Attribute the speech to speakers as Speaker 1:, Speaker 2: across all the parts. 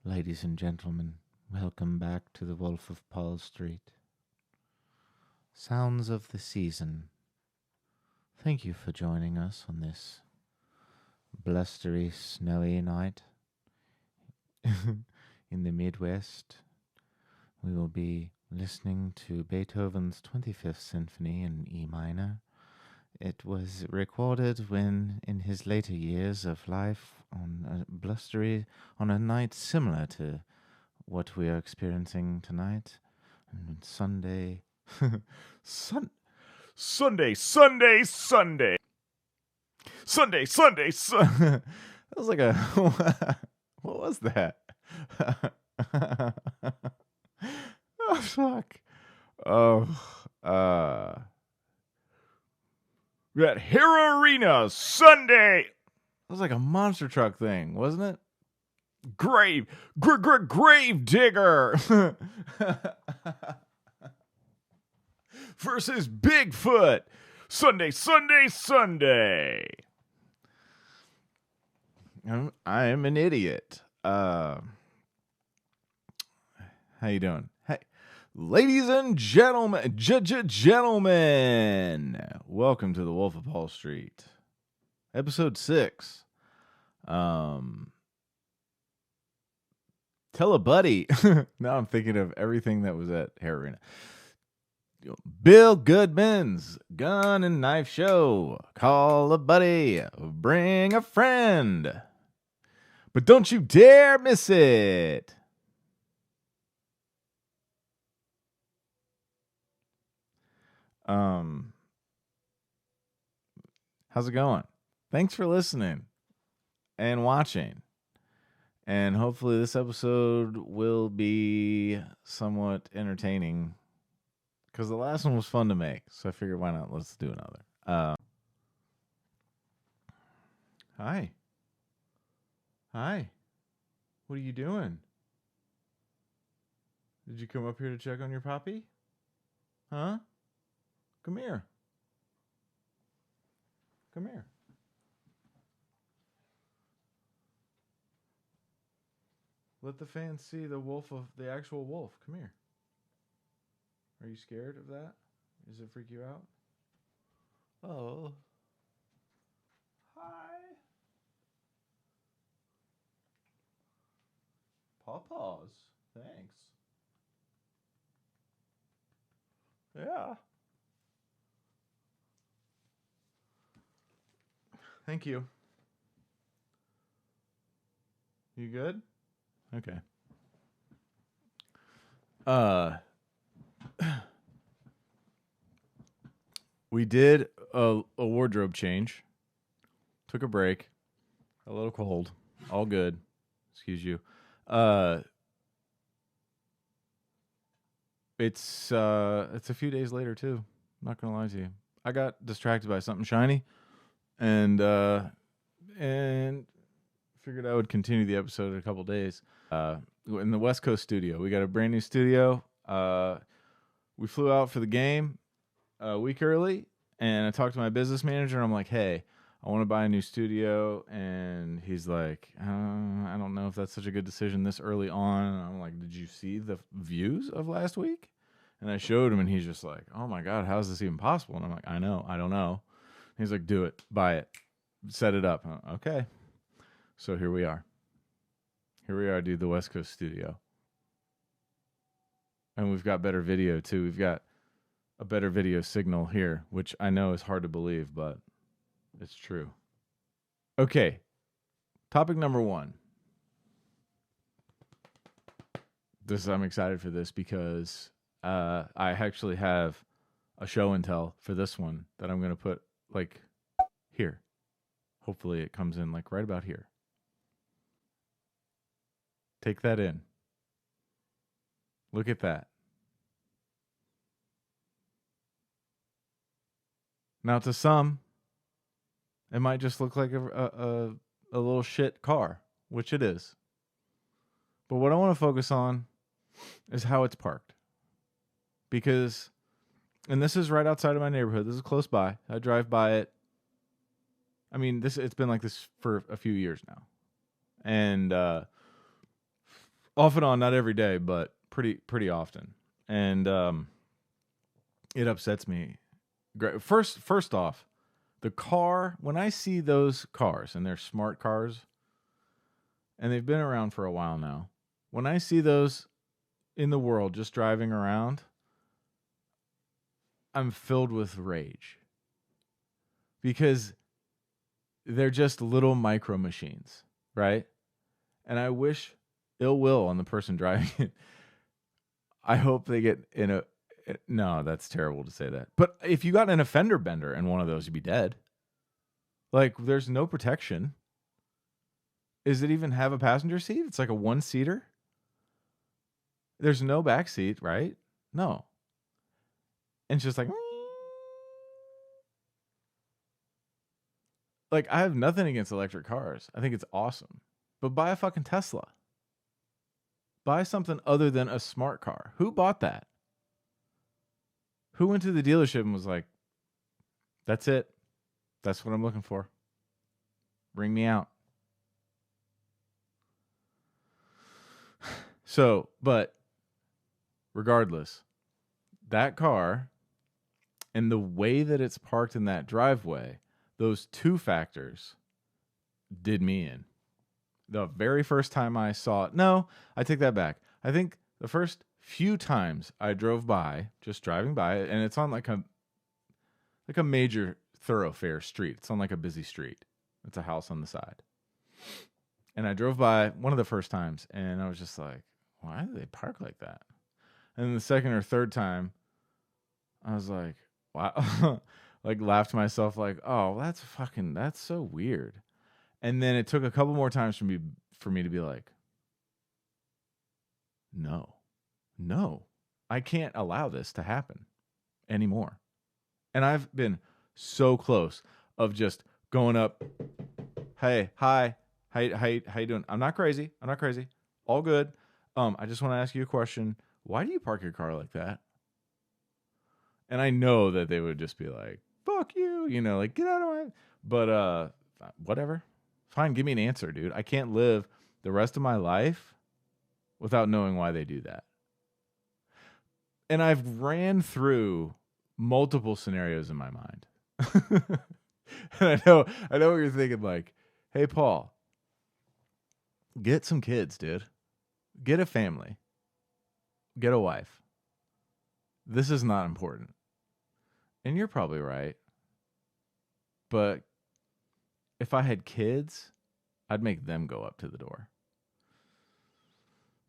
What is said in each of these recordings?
Speaker 1: Ladies and gentlemen, welcome back to the Wolf of Paul Street. Sounds of the season. Thank you for joining us on this blustery, snowy night in the Midwest. We will be listening to Beethoven's 25th Symphony in E minor. It was recorded when, in his later years of life, on a night similar to what we are experiencing tonight, on Sunday, Sunday, That was like a, what was that? Oh, fuck. We got Hero Arena Sunday. That was like a monster truck thing, wasn't it? Grave Digger versus Bigfoot. Sunday. I am an idiot. How you doing? Hey, ladies and gentlemen, welcome to the Wolf of Wall Street, episode 6. Tell a buddy. Now I'm thinking of everything that was at Hair Arena. Bill Goodman's Gun and Knife Show. Call a buddy. Bring a friend. But don't you dare miss it. How's it going? Thanks for listening and watching. And hopefully this episode will be somewhat entertaining, because the last one was fun to make. So I figured, why not? Let's do another. Hi. What are you doing? Did you come up here to check on your puppy? Huh? Come here. Let the fans see the actual wolf. Come here. Are you scared of that? Does it freak you out? Oh. Hi. Pawpaws. Thanks. Yeah. Thank you. You good? Okay. We did a wardrobe change. Took a break. A little cold. All good. Excuse you. It's a few days later too. I'm not gonna lie to you. I got distracted by something shiny, and figured I would continue the episode in a couple days. In the West Coast studio, we got a brand new studio. We flew out for the game a week early, and I talked to my business manager, and I'm like, hey, I want to buy a new studio. And he's like, I don't know if that's such a good decision this early on. And I'm like, did you see the views of last week? And I showed him, and he's just like, oh my God, how is this even possible? And I'm like, I don't know. And he's like, do it, buy it, set it up. Okay. So here we are, dude, the West Coast studio. And we've got better video too. We've got a better video signal here, which I know is hard to believe, but it's true. Okay. Topic number 1. I'm excited for this because I actually have a show and tell for this one that I'm going to put like here. Hopefully it comes in like right about here. Take that in. Look at that. Now, to some, it might just look like a little shit car, which it is. But what I want to focus on is how it's parked. Because, and this is right outside of my neighborhood. This is close by. I drive by it. I mean, it's been like this for a few years now. And Off and on, not every day, but pretty often. And it upsets me. First off, the car, when I see those cars, and they're smart cars, and they've been around for a while now, when I see those in the world just driving around, I'm filled with rage. Because they're just little micro machines, right? And I wish ill will on the person driving it. I hope they get in a... No, that's terrible to say that. But if you got an offender bender in one of those, you'd be dead. Like, there's no protection. Does it even have a passenger seat? It's like a one-seater. There's no back seat, right? No. And it's just like, I have nothing against electric cars. I think it's awesome. But buy a fucking Tesla. Buy something other than a smart car. Who bought that? Who went to the dealership and was like, that's it. That's what I'm looking for. Bring me out. So, but regardless, that car and the way that it's parked in that driveway, those two factors did me in. The very first time I saw it, no, I take that back. I think the first few times I drove by, just driving by, and it's on like a major thoroughfare street. It's on like a busy street. It's a house on the side. And I drove by one of the first times, and I was just like, why do they park like that? And then the second or third time, I was like, wow. Like, laughed to myself like, oh, that's so weird. And then it took a couple more times for me to be like, no, I can't allow this to happen anymore. And I've been so close of just going up, hey, hi, how you doing? I'm not crazy. All good. I just want to ask you a question. Why do you park your car like that? And I know that they would just be like, fuck you, like, get out of my... But whatever. Fine, give me an answer, dude. I can't live the rest of my life without knowing why they do that. And I've ran through multiple scenarios in my mind. And I know what you're thinking, like, hey, Paul, get some kids, dude. Get a family. Get a wife. This is not important. And you're probably right. But if I had kids, I'd make them go up to the door.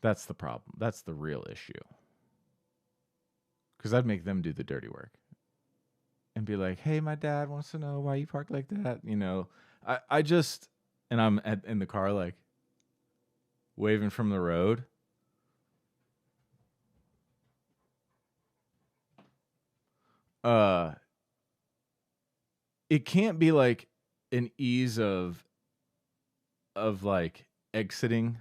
Speaker 1: That's the problem. That's the real issue. Because I'd make them do the dirty work. And be like, hey, my dad wants to know why you park like that. I just... And I'm in the car, like, waving from the road. It can't be like an ease of like exiting,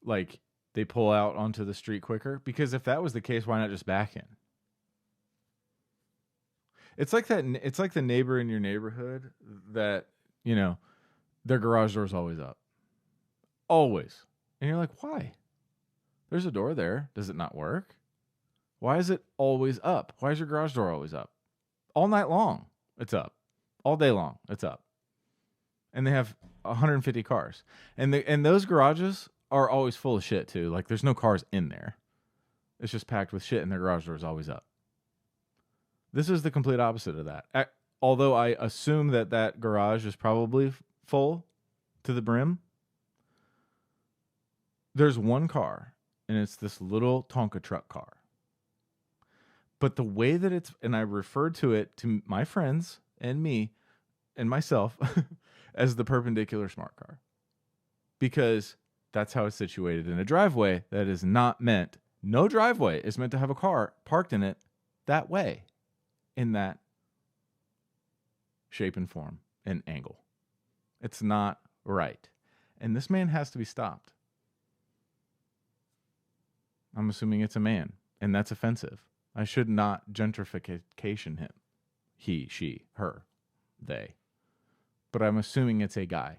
Speaker 1: like they pull out onto the street quicker, because if that was the case, why not just back in? It's like that. It's like the neighbor in your neighborhood that, their garage door is always up. Always. And you're like, why? There's a door there. Does it not work? Why is it always up? Why is your garage door always up? All night long, it's up. All day long, it's up. And they have 150 cars. And those garages are always full of shit, too. Like, there's no cars in there. It's just packed with shit, and their garage door is always up. This is the complete opposite of that. Although I assume that garage is probably full to the brim, there's one car, and it's this little Tonka truck car. But the way that it's, and I referred to it to my friends and me and myself as the perpendicular smart car. Because that's how it's situated in a driveway that is not meant, no driveway is meant to have a car parked in it that way, in that shape and form and angle. It's not right. And this man has to be stopped. I'm assuming it's a man, and that's offensive. I should not gentrification him. He, she, her, they. But I'm assuming it's a guy.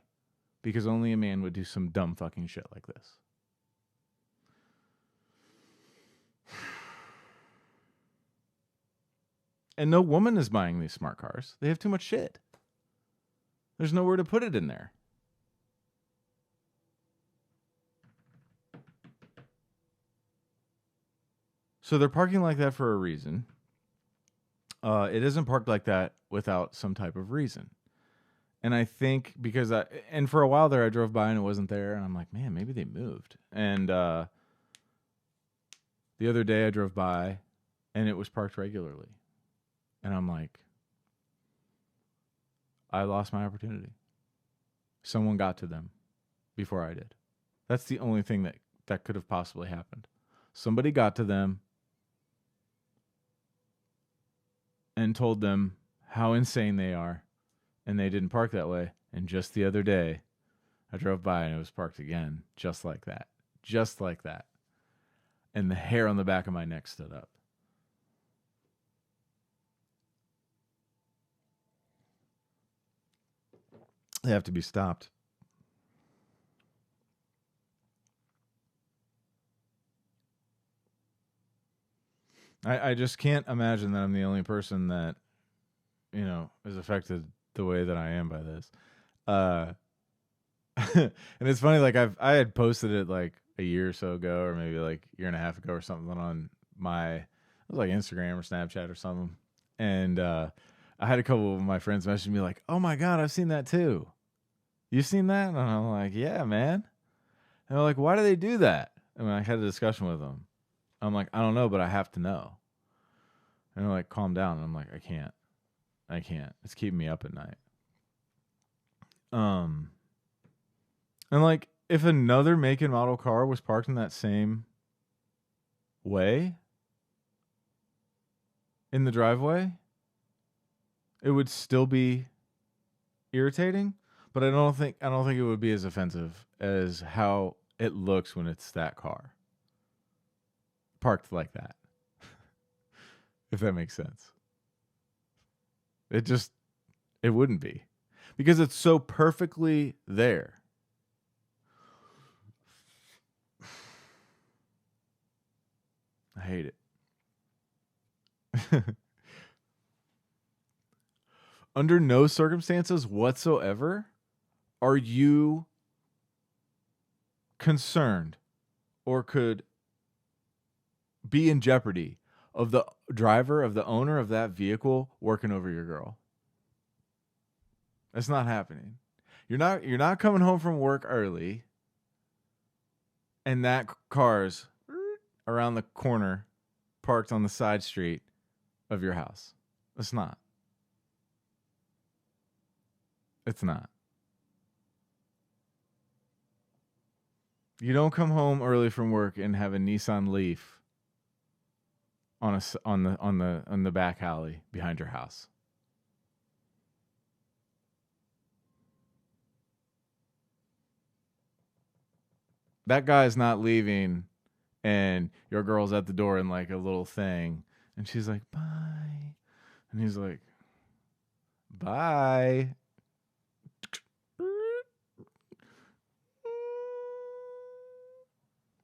Speaker 1: because only a man would do some dumb fucking shit like this. And no woman is buying these smart cars. They have too much shit. There's nowhere to put it in there. So they're parking like that for a reason. It isn't parked like that without some type of reason. And I think because and for a while there, I drove by and it wasn't there. And I'm like, man, maybe they moved. And the other day I drove by and it was parked regularly. And I'm like, I lost my opportunity. Someone got to them before I did. That's the only thing that could have possibly happened. Somebody got to them and told them how insane they are, and they didn't park that way. And just the other day, I drove by and it was parked again, just like that. Just like that. And the hair on the back of my neck stood up. They have to be stopped. I just can't imagine that I'm the only person that, is affected the way that I am by this. And it's funny, like I had posted it like a year or so ago, or maybe like a year and a half ago or something on it was like Instagram or Snapchat or something. And I had a couple of my friends message me like, "Oh my God, I've seen that too. You seen that?" And I'm like, "Yeah, man." And they're like, "Why do they do that?" I mean, I had a discussion with them. I'm like, "I don't know, but I have to know." And they're like, "Calm down." And I'm like, I can't. It's keeping me up at night. And like, if another make and model car was parked in that same way in the driveway, it would still be irritating, but I don't think it would be as offensive as how it looks when it's that car parked like that. If that makes sense. It wouldn't be, because it's so perfectly there. I hate it. Under no circumstances whatsoever are you concerned or could be in jeopardy of the driver, of the owner of that vehicle working over your girl. That's not happening. You're not coming home from work early and that car's around the corner parked on the side street of your house. It's not. It's not. You don't come home early from work and have a Nissan Leaf on the back alley behind your house. That guy's not leaving and your girl's at the door in like a little thing and she's like, "Bye." And he's like, "Bye."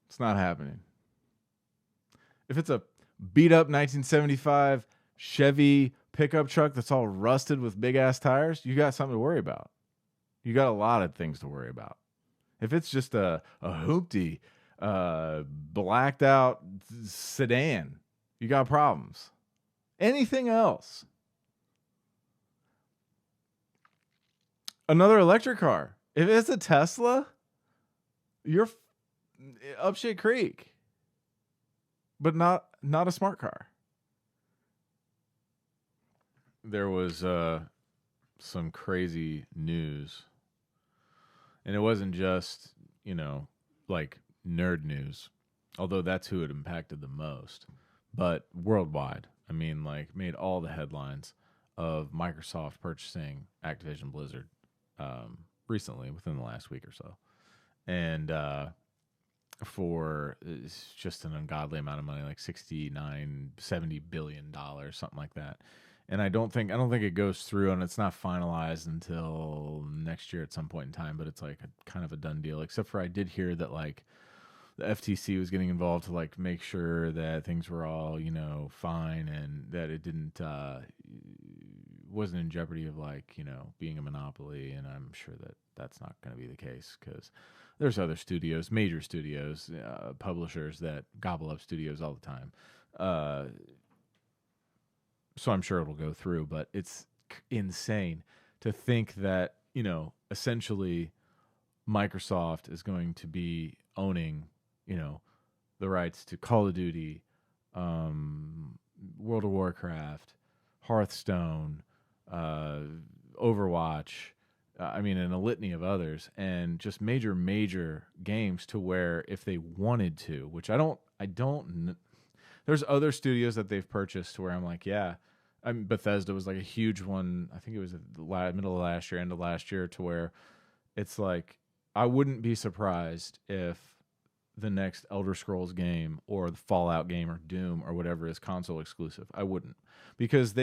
Speaker 1: It's not happening. If it's a beat up 1975 Chevy pickup truck that's all rusted with big ass tires, you got something to worry about. You got a lot of things to worry about. If it's just a hoopty, blacked out sedan, you got problems. Anything else? Another electric car. If it's a Tesla, you're up shit creek. But not a smart car. There was some crazy news. And it wasn't just, like nerd news, although that's who it impacted the most, but worldwide. I mean, like, made all the headlines of Microsoft purchasing Activision Blizzard recently, within the last week or so. And for just an ungodly amount of money, like $69-70 billion, something like that. And I don't think it goes through, and it's not finalized until next year at some point in time. But it's like a kind of a done deal. Except for I did hear that like the FTC was getting involved to like make sure that things were all fine, and that it didn't wasn't in jeopardy of like being a monopoly. And I'm sure that that's not going to be the case, because there's other studios, major studios, publishers that gobble up studios all the time. So I'm sure it'll go through, but it's insane to think that, essentially Microsoft is going to be owning, the rights to Call of Duty, World of Warcraft, Hearthstone, Overwatch, and a litany of others, and just major games, to where if they wanted to, which I don't there's other studios that they've purchased to where I'm like, yeah, Bethesda was like a huge one. I think it was the middle of last year, end of last year, to where it's like, I wouldn't be surprised if the next Elder Scrolls game or the Fallout game or Doom or whatever is console exclusive. I wouldn't, because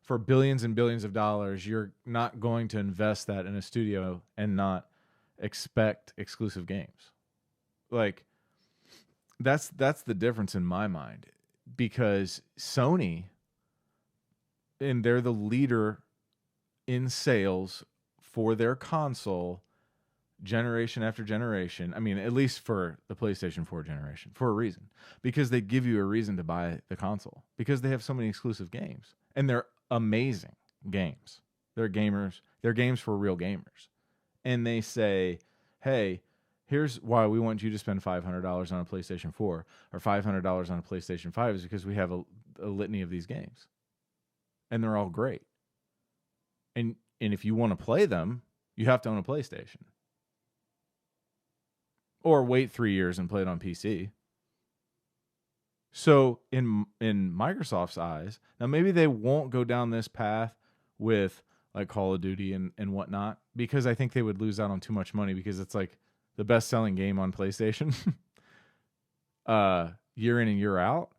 Speaker 1: for billions and billions of dollars, you're not going to invest that in a studio and not expect exclusive games. Like, that's the difference in my mind, because Sony, and they're the leader in sales for their console generation after generation. At least for the PlayStation 4 generation, for a reason, because they give you a reason to buy the console, because they have so many exclusive games, and they're amazing games. They're games for real gamers. And they say, hey, here's why we want you to spend $500 on a PlayStation 4 or $500 on a PlayStation 5, is because we have a litany of these games, and they're all great. And if you want to play them, you have to own a PlayStation, or wait 3 years and play it on PC. So in Microsoft's eyes, now maybe they won't go down this path with like Call of Duty and whatnot, because I think they would lose out on too much money, because it's like the best-selling game on PlayStation year in and year out.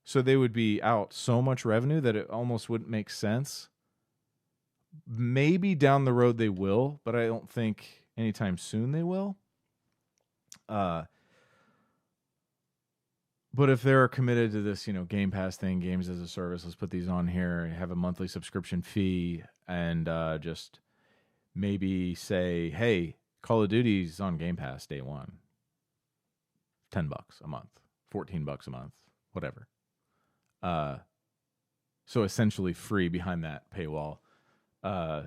Speaker 1: So they would be out so much revenue that it almost wouldn't make sense. Maybe down the road they will, but I don't think anytime soon they will. But if they're committed to this, Game Pass thing, games as a service, let's put these on here, have a monthly subscription fee, and just maybe say, hey, Call of Duty's on Game Pass day one. $10 a month, $14 a month, whatever. So essentially free behind that paywall. I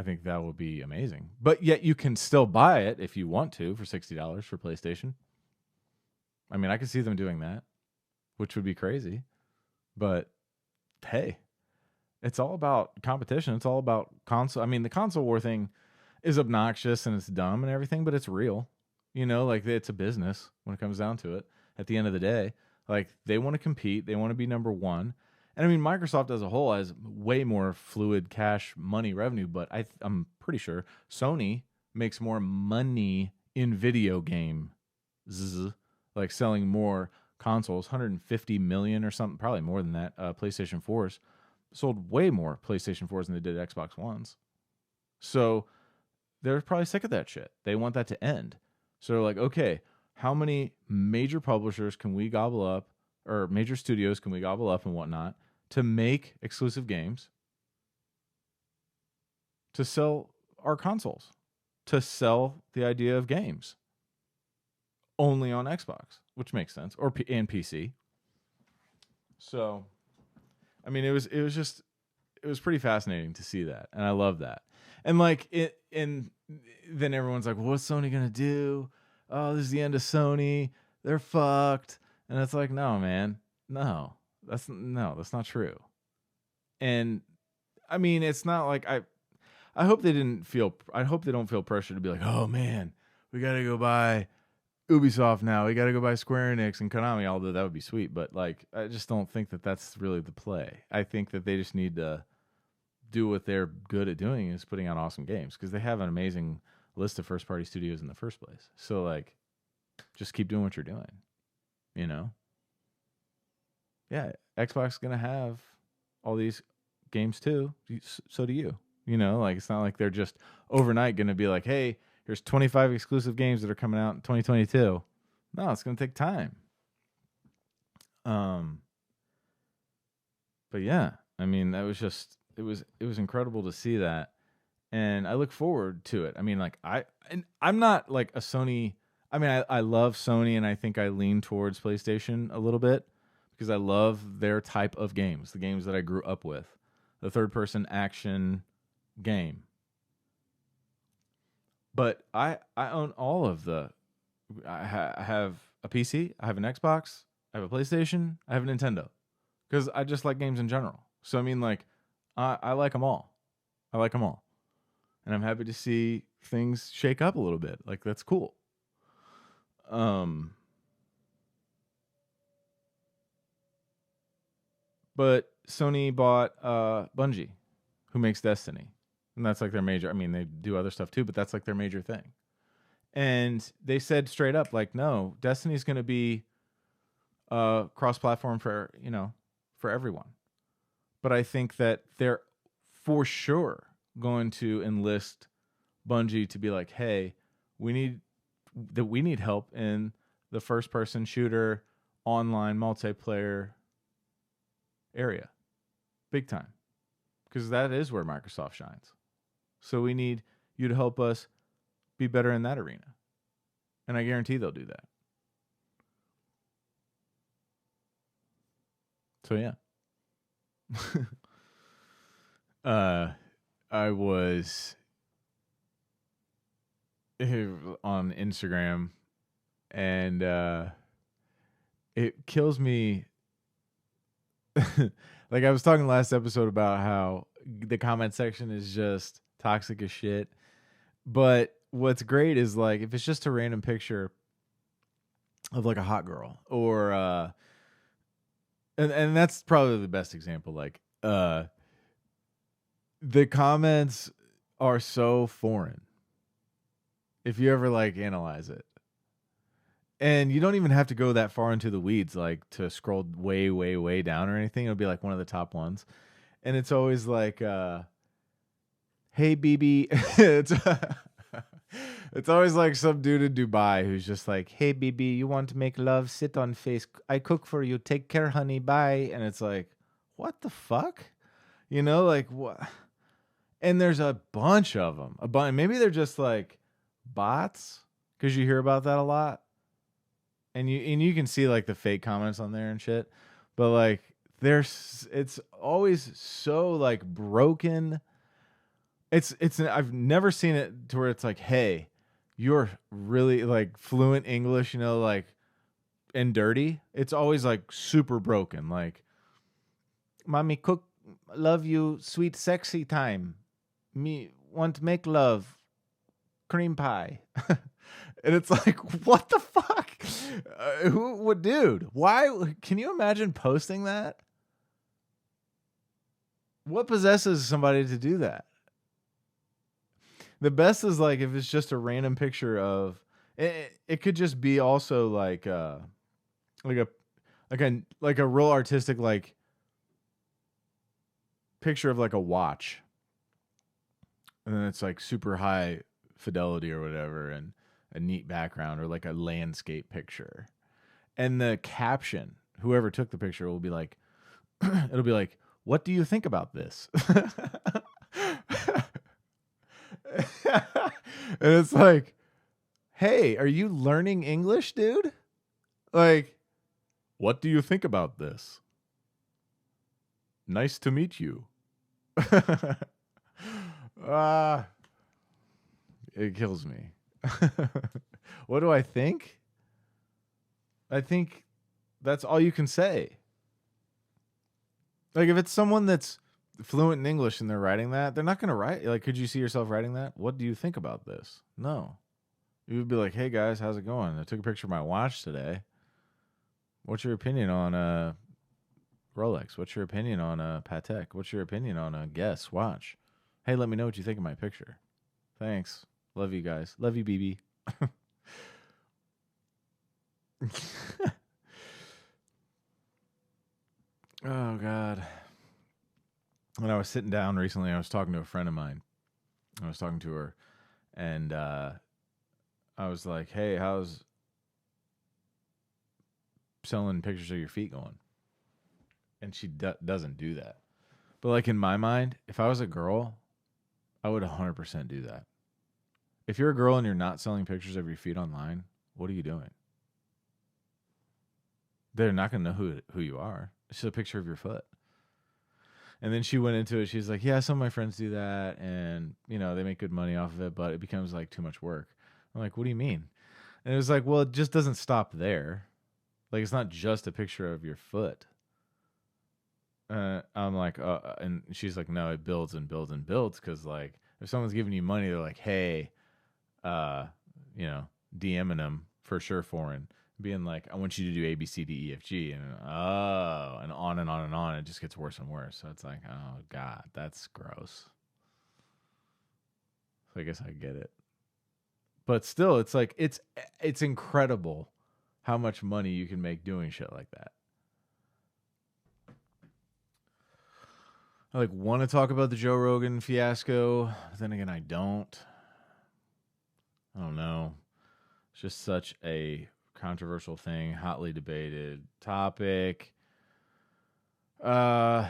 Speaker 1: think that would be amazing. But yet you can still buy it if you want to for $60 for PlayStation. I could see them doing that, which would be crazy. But hey, it's all about competition. It's all about console. The console war thing is obnoxious and it's dumb and everything, but it's real. Like, it's a business when it comes down to it. At the end of the day, like, they want to compete. They want to be number one. And Microsoft as a whole has way more fluid cash money revenue, but I'm pretty sure Sony makes more money in video games, like selling more consoles, 150 million or something, probably more than that. PlayStation 4s sold way more PlayStation 4s than they did Xbox Ones. So they're probably sick of that shit. They want that to end. So they're like, okay, how many major publishers can we gobble up, or major studios can we gobble up and whatnot, to make exclusive games, to sell our consoles, to sell the idea of games only on Xbox, which makes sense, and PC. So, it was pretty fascinating to see that, and I love that. And then everyone's like, well, what's Sony gonna do? Oh, this is the end of Sony. They're fucked. And it's like, no, man, no, that's not true. And it's not like I hope they don't feel pressure to be like, oh man, we gotta go buy Ubisoft now. We gotta go buy Square Enix and Konami. Although that would be sweet, but like, I just don't think that that's really the play. I think that they just need to do what they're good at doing, is putting out awesome games, because they have an amazing list of first party studios in the first place. So like, just keep doing what you're doing, yeah, Xbox is gonna have all these games too. So do you. You know, like it's not like they're just overnight gonna be like, hey, here's 25 exclusive games that are coming out in 2022. No, it's gonna take time. But yeah, I mean, that was just it was incredible to see that, and I look forward to it. I mean, like I'm not like a Sony. I mean, I love Sony, and I think I lean towards PlayStation a little bit because I love their type of games, the games that I grew up with, the third person action game. But I own all of the. I have a PC, I have an Xbox, I have a PlayStation, I have a Nintendo, because I just like games in general. So I mean, like, I like them all. I like them all, and I'm happy to see things shake up a little bit. Like that's cool. But Sony bought Bungie, who makes Destiny, and that's like their major. I mean, they do other stuff too, but that's like their major thing. And they said straight up, like, no, Destiny's going to be cross-platform for for everyone. But I think that they're for sure going to enlist Bungie to be like, hey, we need help in the first-person shooter online multiplayer area, big time, because that is where Microsoft shines. So we need you to help us be better in that arena, and I guarantee they'll do that. So yeah. I was on Instagram, and it kills me. Like I was talking last episode about how the comment section is just toxic as shit. But what's great is like if it's just a random picture of like a hot girl or and that's probably the best example. Like the comments are so foreign if you ever like analyze it. And you don't even have to go that far into the weeds, like to scroll way, way, way down or anything. It'll be like one of the top ones. And it's always like, hey, BB. It's always like some dude in Dubai who's just like, hey, BB, you want to make love? Sit on face. I cook for you. Take care, honey. Bye. And it's like, what the fuck? You know, like what? And there's a bunch of them. A bunch. Maybe they're just like bots because you hear about that a lot. And you can see like the fake comments on there and shit. But like it's always so like broken. It's I've never seen it to where it's like, hey, you're really like fluent English, you know, like and dirty. It's always like super broken. Like, mommy cook, love you, sweet sexy time. Me want to make love, cream pie. And it's like, what the fuck? What, dude? Why? Can you imagine posting that? What possesses somebody to do that? The best is like if it's just a random picture of it. It could just be also like a real artistic like picture of like a watch, and then it's like super high fidelity or whatever, and a neat background or like a landscape picture, and the caption, whoever took the picture will be like, it'll be like, what do you think about this? And it's like, hey, are you learning English, dude? Like, what do you think about this? Nice to meet you. It kills me. What do I think? I think that's all you can say. Like, if it's someone that's fluent in English and they're writing that, they're not going to write. Like, could you see yourself writing that? What do you think about this? No. You would be like, hey, guys, how's it going? I took a picture of my watch today. What's your opinion on Rolex? What's your opinion on Patek? What's your opinion on a Guess watch? Hey, let me know what you think of my picture. Thanks. Love you guys. Love you, BB. Oh God. When I was sitting down recently, I was talking to a friend of mine. I was talking to her, and I was like, "Hey, how's selling pictures of your feet going?" And she doesn't do that. But like in my mind, if I was a girl, I would 100% do that. If you're a girl and you're not selling pictures of your feet online, what are you doing? They're not going to know who you are. It's just a picture of your foot. And then she went into it. She's like, yeah, some of my friends do that. And, they make good money off of it, but it becomes like too much work. I'm like, what do you mean? And it was like, well, it just doesn't stop there. Like, it's not just a picture of your foot. I'm like, and she's like, no, it builds and builds and builds. Cause like, if someone's giving you money, they're like, hey, DMing them for sure foreign, being like, I want you to do A, B, C, D, E, F, G, and and on and on and on. It just gets worse and worse. So it's like, oh God, that's gross. So I guess I get it. But still, it's like, it's incredible how much money you can make doing shit like that. I like want to talk about the Joe Rogan fiasco. But then again, I don't. I don't know. It's just such a controversial thing, hotly debated topic. I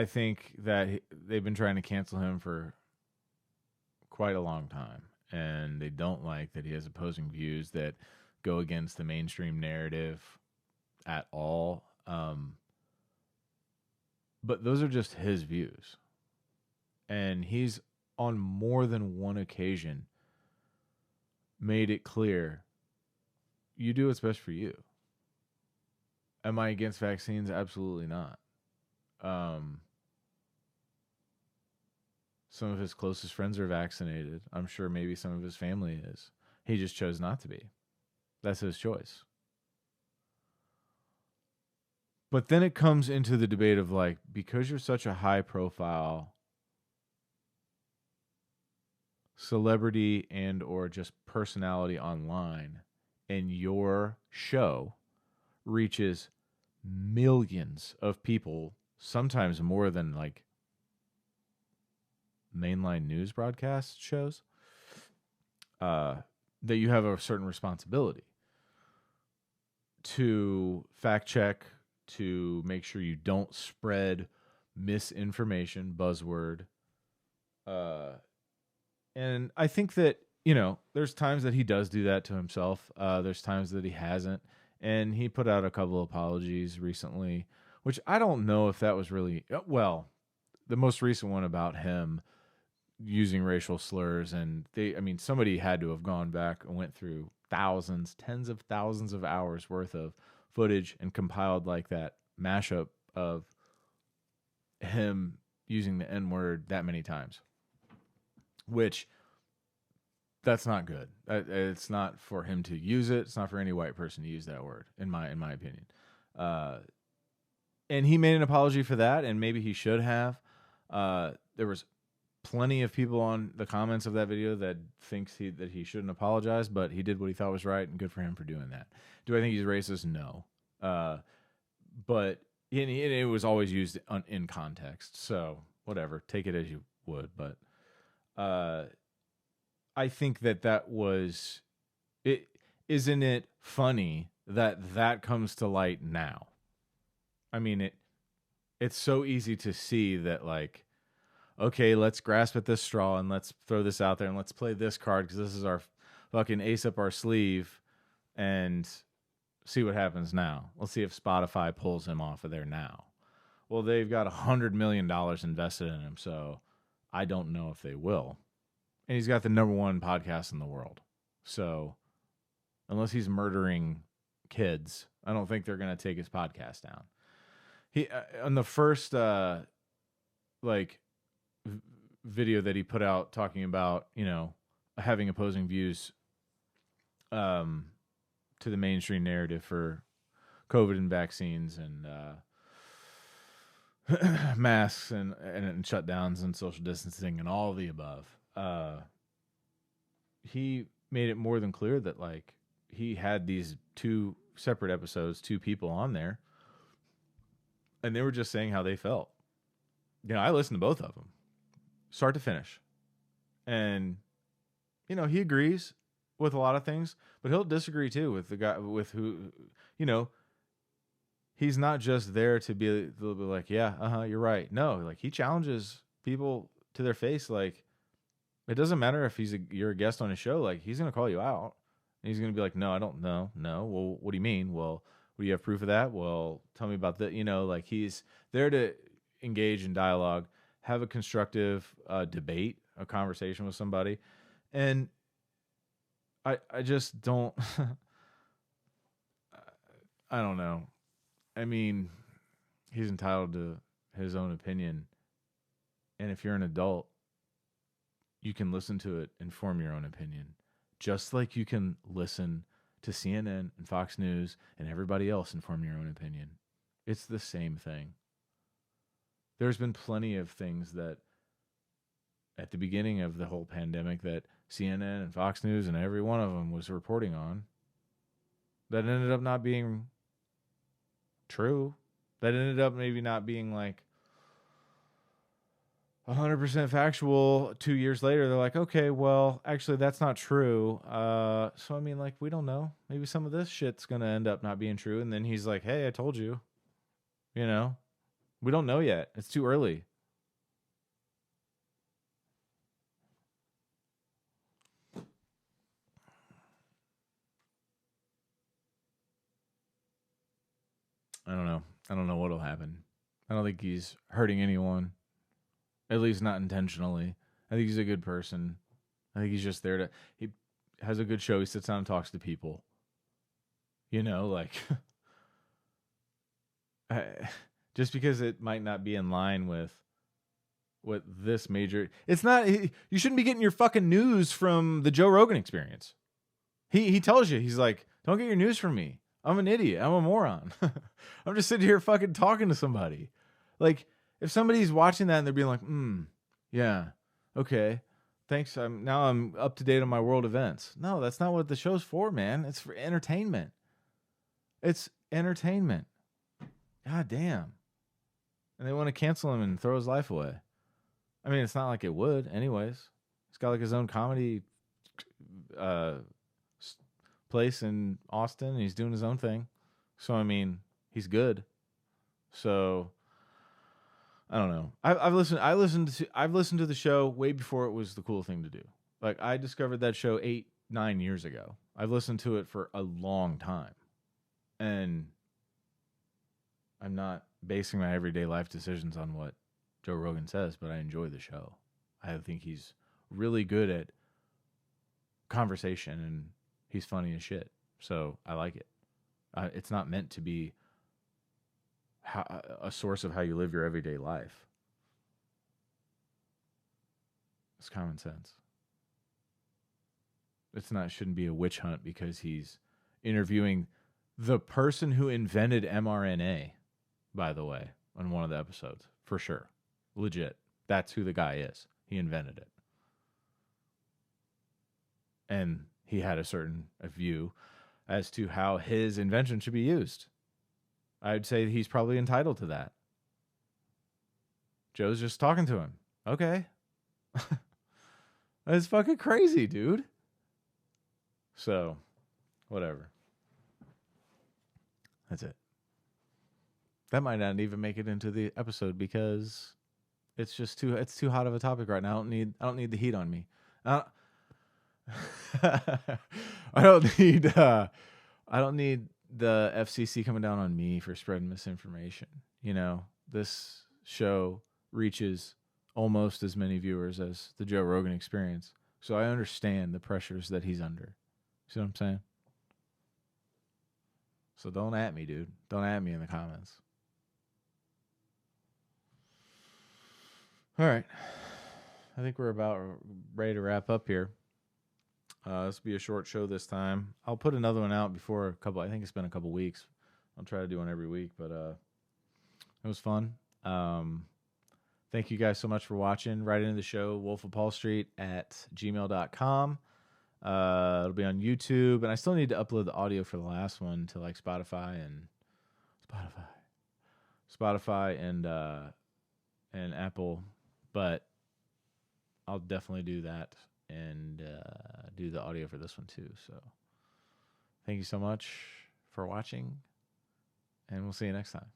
Speaker 1: think that they've been trying to cancel him for quite a long time, and they don't like that he has opposing views that go against the mainstream narrative at all. But those are just his views, and he's on more than one occasion made it clear you do what's best for you. Am I against vaccines? Absolutely not. Some of his closest friends are vaccinated. I'm sure maybe some of his family is. He just chose not to be. That's his choice. But then it comes into the debate of like, because you're such a high profile celebrity and or just personality online, and your show reaches millions of people, sometimes more than like mainline news broadcast shows, that you have a certain responsibility to fact check, to make sure you don't spread misinformation, buzzword. And I think that, there's times that he does do that to himself. There's times that he hasn't. And he put out a couple of apologies recently, which I don't know if that was really, well, the most recent one about him using racial slurs. And somebody had to have gone back and went through thousands, tens of thousands of hours worth of footage and compiled like that mashup of him using the N-word that many times, which that's not good. It's not for him to use it. It's not for any white person to use that word, in my opinion. And he made an apology for that, and maybe he should have. There was plenty of people on the comments of that video that thinks that he shouldn't apologize, but he did what he thought was right, and good for him for doing that. Do I think he's racist? No. But it was always used in context, so whatever. Take it as you would, but I think that was it. Isn't it funny that comes to light now? I mean, it's so easy to see that, like, okay, let's grasp at this straw and let's throw this out there and let's play this card because this is our fucking ace up our sleeve and see what happens now. Let's see if Spotify pulls him off of there now. Well, they've got $100 million invested in him, so I don't know if they will. And he's got the #1 podcast in the world. So unless he's murdering kids, I don't think they're going to take his podcast down. He on the first video that he put out talking about, having opposing views to the mainstream narrative for COVID and vaccines and masks and shutdowns and social distancing and all of the above. He made it more than clear that like he had these two separate episodes, 2 people on there, and they were just saying how they felt. I listened to both of them, start to finish. And, he agrees with a lot of things, but he'll disagree too with the guy with who, he's not just there to be a little bit like, yeah, you're right. No, like he challenges people to their face. Like, it doesn't matter if you're a guest on a show, like he's going to call you out. And he's going to be like, no, I don't know. No. Well, what do you mean? Well, do you have proof of that? Well, tell me about that. Like he's there to engage in dialogue, have a constructive debate, a conversation with somebody. And I just don't, I don't know. I mean, he's entitled to his own opinion. And if you're an adult, you can listen to it and form your own opinion. Just like you can listen to CNN and Fox News and everybody else and form your own opinion. It's the same thing. There's been plenty of things that at the beginning of the whole pandemic that CNN and Fox News and every one of them was reporting on that ended up not being true. That ended up maybe not being like 100% factual. 2 years later, they're like, okay, well, actually, that's not true. So, I mean, like, we don't know. Maybe some of this shit's going to end up not being true. And then he's like, hey, I told you. We don't know yet. It's too early. I don't know. I don't know what'll happen. I don't think he's hurting anyone. At least not intentionally. I think he's a good person. I think he's just there he has a good show. He sits down and talks to people. Like, just because it might not be in line with what this major, it's not, you shouldn't be getting your fucking news from the Joe Rogan Experience. He tells you, he's like, don't get your news from me. I'm an idiot. I'm a moron. I'm just sitting here fucking talking to somebody. Like, if somebody's watching that and they're being like, yeah, okay, thanks. I'm up to date on my world events. No, that's not what the show's for, man. It's for entertainment. It's entertainment. God damn. And they want to cancel him and throw his life away. I mean, it's not like it would anyways. He's got like his own comedy place in Austin, and he's doing his own thing. So, I mean, he's good. So, I don't know. I've listened to the show way before it was the cool thing to do. Like, I discovered that show 8-9 years ago. I've listened to it for a long time. And I'm not basing my everyday life decisions on what Joe Rogan says, but I enjoy the show. I think he's really good at conversation, and he's funny as shit. So I like it. It's not meant to be a source of how you live your everyday life. It's common sense. It shouldn't be a witch hunt because he's interviewing the person who invented mRNA, by the way, on one of the episodes. For sure. Legit. That's who the guy is. He invented it. And he had a certain view as to how his invention should be used. I'd say he's probably entitled to that. Joe's just talking to him. Okay. That's fucking crazy, dude. So, whatever. That's it. That might not even make it into the episode because it's just too hot of a topic right now. I don't need the heat on me. I don't need the FCC coming down on me for spreading misinformation. This show reaches almost as many viewers as the Joe Rogan Experience. So I understand the pressures that he's under. See what I'm saying? So don't at me, dude. Don't at me in the comments. All right. I think we're about ready to wrap up here. This will be a short show this time. I'll put another one out before I think it's been a couple weeks. I'll try to do one every week, but it was fun. Thank you guys so much for watching. Write into the show, wolfofpaulstreet@gmail.com. It'll be on YouTube, and I still need to upload the audio for the last one to like Spotify and Apple, but I'll definitely do that and do the audio for this one too. So thank you so much for watching, and we'll see you next time.